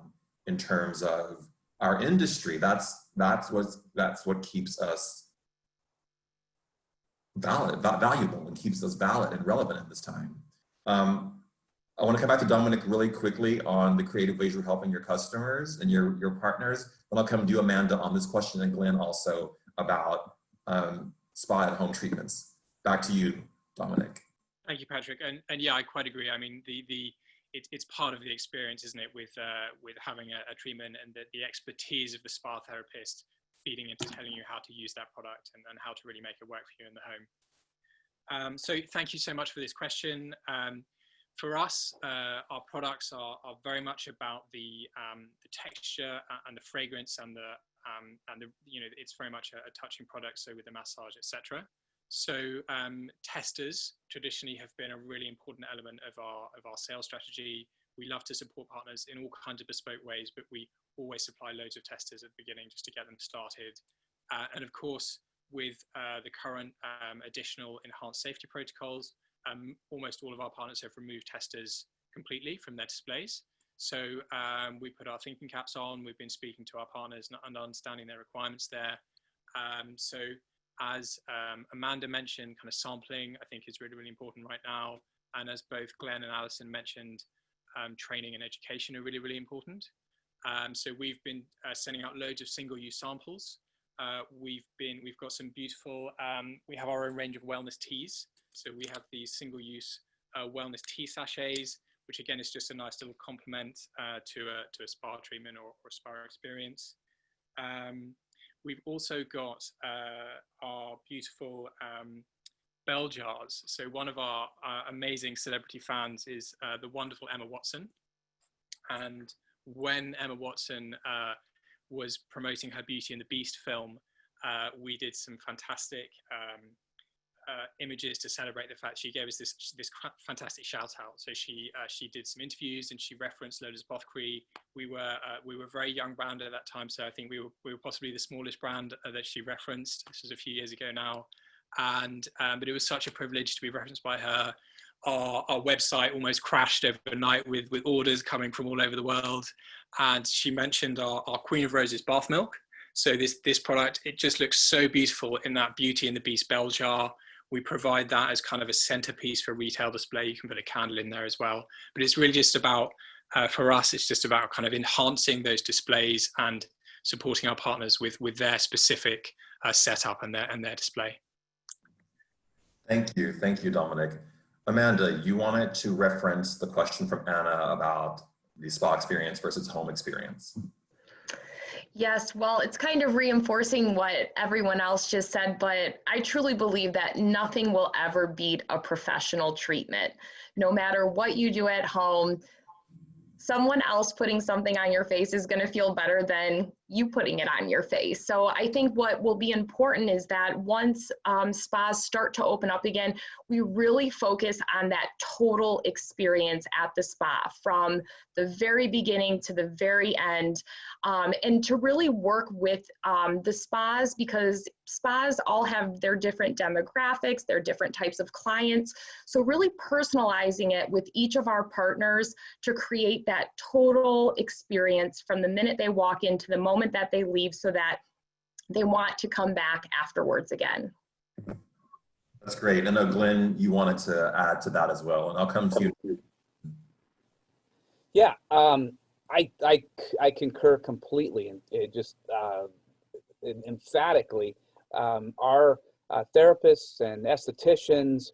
in terms of our industry. That's what keeps us valuable and keeps us valid and relevant at this time. I want to come back to Dominic really quickly on the creative ways you're helping your customers and your partners. Then I'll come to you, Amanda, on this question, and Glenn also about spa at home treatments. Back to you, Dominic. Thank you, Patrick. And yeah, I quite agree. I mean, it's part of the experience, isn't it, with having a treatment, and the expertise of the spa therapist feeding into telling you how to use that product and how to really make it work for you in the home. So thank you so much for this question. For us, our products are very much about the texture and the fragrance and and it's very much a touching product. So with the massage, etc. So testers traditionally have been a really important element of our sales strategy. We love to support partners in all kinds of bespoke ways, but we always supply loads of testers at the beginning just to get them started. And of course, with the current additional enhanced safety protocols, almost all of our partners have removed testers completely from their displays. So we put our thinking caps on. We've been speaking to our partners and understanding their requirements there. So as Amanda mentioned, kind of sampling, I think, is really, really important right now. And as both Glenn and Allison mentioned, training and education are really, really important. So we've been sending out loads of single-use samples. We've got some beautiful, we have our own range of wellness teas. So we have these single-use wellness tea sachets, which again is just a nice little complement to a spa treatment or spa experience. We've also got our beautiful bell jars. So one of our amazing celebrity fans is the wonderful Emma Watson. And when Emma Watson was promoting her Beauty and the Beast film, we did some fantastic images to celebrate the fact she gave us this fantastic shout out. So she did some interviews and she referenced Lola's Apothecary. We were a very young brand at that time, so I think we were possibly the smallest brand that she referenced. This was a few years ago now, and but it was such a privilege to be referenced by her. Our website almost crashed overnight with orders coming from all over the world, and she mentioned our Queen of Roses bath milk. So this product, it just looks so beautiful in that Beauty and the Beast bell jar. We provide that as kind of a centerpiece for retail display. You can put a candle in there as well. But it's really just about, for us, it's just about kind of enhancing those displays and supporting our partners with their specific setup and their display. Thank you, Dominic. Amanda, you wanted to reference the question from Anna about the spa experience versus home experience. Yes, well, it's kind of reinforcing what everyone else just said, but I truly believe that nothing will ever beat a professional treatment. No matter what you do at home, someone else putting something on your face is going to feel better than you putting it on your face. So I think what will be important is that once spas start to open up again, we really focus on that total experience at the spa from the very beginning to the very end, and to really work with the spas, because spas all have their different demographics, their different types of clients. So really personalizing it with each of our partners to create that total experience from the minute they walk in to the moment that they leave, so that they want to come back afterwards again. That's great. I know, Glenn, you wanted to add to that as well, and I'll come to you. Yeah, I concur completely, and it just emphatically, our therapists and estheticians,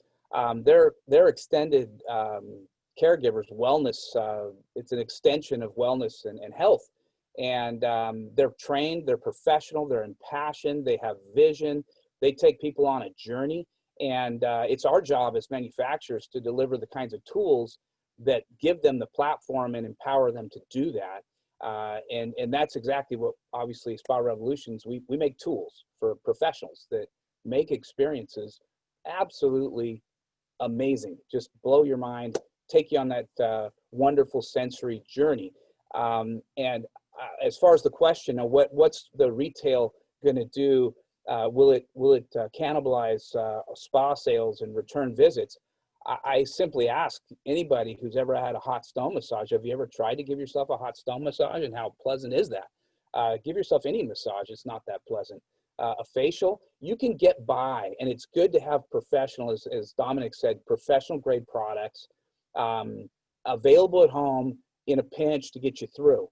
they're extended caregivers. Wellness, it's an extension of wellness and health. And they're trained, they're professional, they're impassioned, they have vision, they take people on a journey. And it's our job as manufacturers to deliver the kinds of tools that give them the platform and empower them to do that. And that's exactly what, obviously, Spa Revolutions, we make tools for professionals that make experiences absolutely amazing. Just blow your mind, take you on that wonderful sensory journey. As far as the question of what's the retail going to do, will it cannibalize spa sales and return visits? I simply ask anybody who's ever had a hot stone massage, have you ever tried to give yourself a hot stone massage, and how pleasant is that? Give yourself any massage, it's not that pleasant. A facial, you can get by, and it's good to have professional, as Dominic said, professional grade products available at home in a pinch to get you through.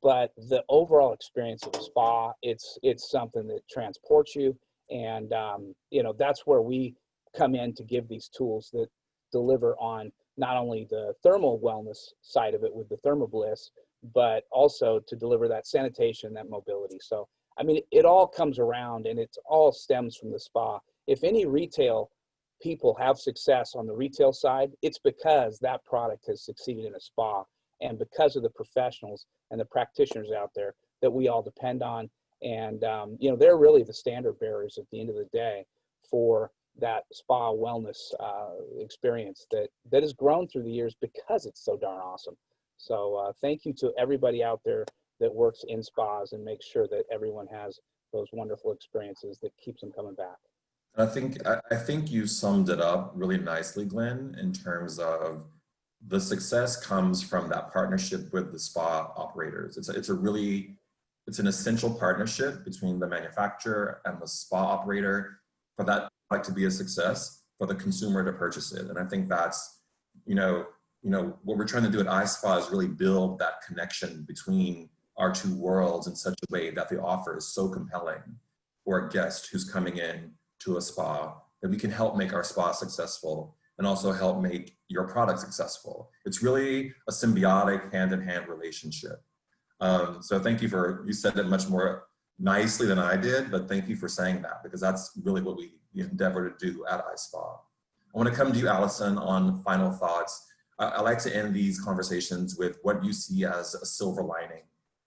But the overall experience of a spa, it's something that transports you, and that's where we come in to give these tools that deliver on not only the thermal wellness side of it with the Thermo Bliss, but also to deliver that sanitation, that mobility. So, I mean, it all comes around, and it all stems from the spa. If any retail people have success on the retail side, it's because that product has succeeded in a spa, and because of the professionals and the practitioners out there that we all depend on And, you know, they're really the standard bearers at the end of the day for that spa wellness experience that has grown through the years because it's so darn awesome. So thank you to everybody out there that works in spas and makes sure that everyone has those wonderful experiences that keeps them coming back. I think you summed it up really nicely, Glenn, in terms of the success comes from that partnership with the spa operators. It's an essential partnership between the manufacturer and the spa operator for that product to be a success, for the consumer to purchase it. And I think that's, you know, what we're trying to do at ISPA is really build that connection between our two worlds in such a way that the offer is so compelling for a guest who's coming in to a spa that we can help make our spa successful and also help make your product successful. It's really a symbiotic hand-in-hand relationship. So thank you you said it much more nicely than I did, but thank you for saying that, because that's really what we endeavor to do at ISPA. I want to come to you, Allison, on final thoughts. I like to end these conversations with what you see as a silver lining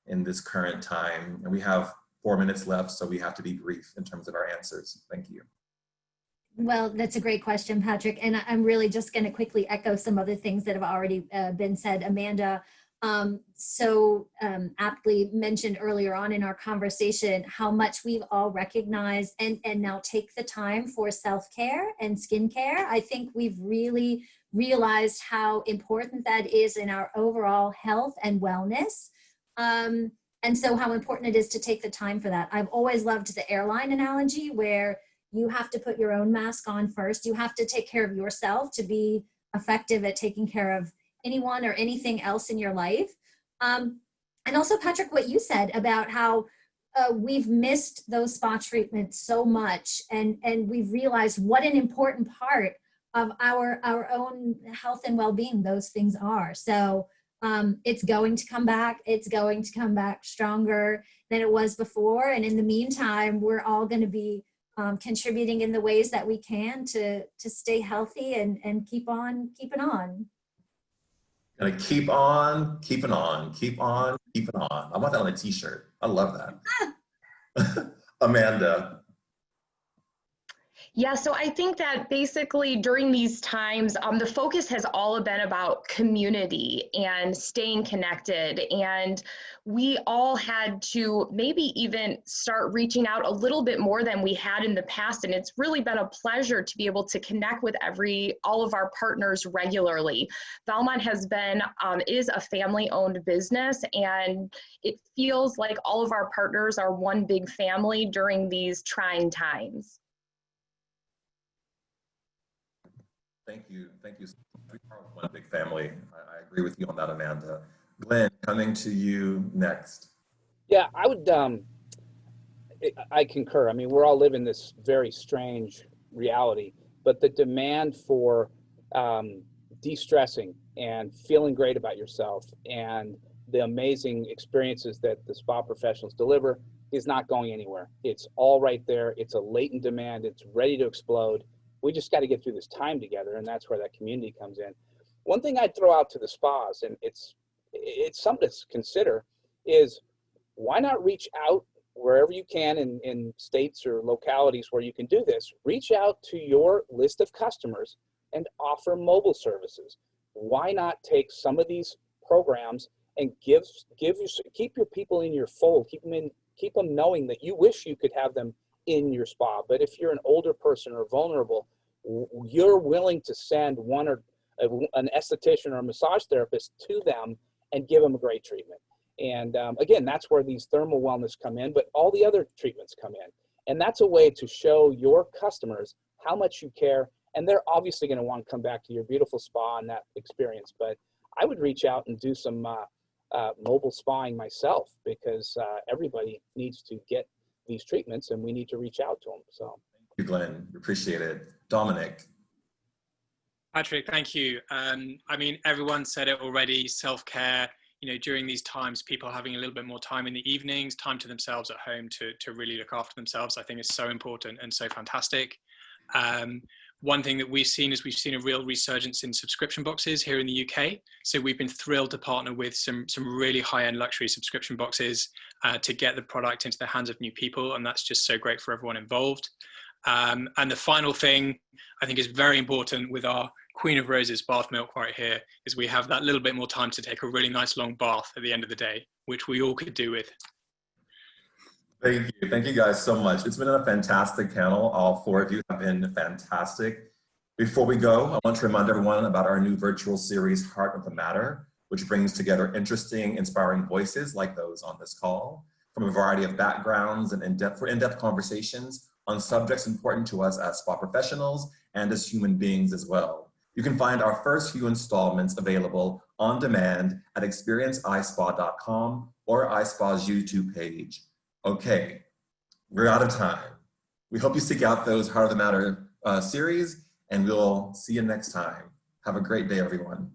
in this current time. And we have 4 minutes left, so we have to be brief in terms of our answers. Thank you. Well, that's a great question, Patrick. And I'm really just going to quickly echo some other things that have already been said. Amanda aptly mentioned earlier on in our conversation how much we've all recognized and now take the time for self-care and skincare. I think we've really realized how important that is in our overall health and wellness. And so how important it is to take the time for that. I've always loved the airline analogy where you have to put your own mask on first. You have to take care of yourself to be effective at taking care of anyone or anything else in your life. And also, Patrick, what you said about how we've missed those spa treatments so much, and we've realized what an important part of our own health and well-being those things are. So it's going to come back. It's going to come back stronger than it was before. And in the meantime, we're all going to be contributing in the ways that we can to stay healthy and keep on keeping on. Gonna keep on, keeping on, keep on, keeping on. I want that on a t-shirt. I love that. Amanda. Yeah, so I think that basically during these times, the focus has all been about community and staying connected. And we all had to maybe even start reaching out a little bit more than we had in the past. And it's really been a pleasure to be able to connect with all of our partners regularly. Valmont is a family-owned business, and it feels like all of our partners are one big family during these trying times. Thank you. We are one big family. I agree with you on that, Amanda. Glenn, coming to you next. Yeah, I would, I concur. I mean, we're all living this very strange reality, but the demand for de-stressing and feeling great about yourself and the amazing experiences that the spa professionals deliver is not going anywhere. It's all right there. It's a latent demand. It's ready to explode. We just got to get through this time together, and that's where that community comes in. One thing I'd throw out to the spas, and it's something to consider, is why not reach out wherever you can in states or localities where you can do this. Reach out to your list of customers and offer mobile services. Why not take some of these programs and keep your people in your fold, keep them knowing that you wish you could have them in your spa. But if you're an older person or vulnerable, you're willing to send an esthetician or a massage therapist to them and give them a great treatment. And again, that's where these thermal wellness come in, but all the other treatments come in. And that's a way to show your customers how much you care. And they're obviously going to want to come back to your beautiful spa and that experience. But I would reach out and do some mobile spaing myself, because everybody needs to get these treatments and we need to reach out to them. So Thank you, Glenn. Appreciate it. Dominic. Patrick, thank you. I mean, everyone said it already, self-care, during these times, people having a little bit more time in the evenings, time to themselves at home to really look after themselves, I think is so important and so fantastic. One thing that we've seen is we've seen a real resurgence in subscription boxes here in the UK. So we've been thrilled to partner with some really high-end luxury subscription boxes to get the product into the hands of new people. And that's just so great for everyone involved. And the final thing I think is very important with our Queen of Roses bath milk right here is we have that little bit more time to take a really nice long bath at the end of the day, which we all could do with. Thank you. Thank you guys so much. It's been a fantastic panel. All four of you have been fantastic. Before we go, I want to remind everyone about our new virtual series, Heart of the Matter, which brings together interesting, inspiring voices like those on this call from a variety of backgrounds and in-depth conversations on subjects important to us as spa professionals and as human beings as well. You can find our first few installments available on demand at experienceispa.com or iSpa's YouTube page. Okay, we're out of time. We hope you seek out those Heart of the Matter series, and we'll see you next time. Have a great day, everyone.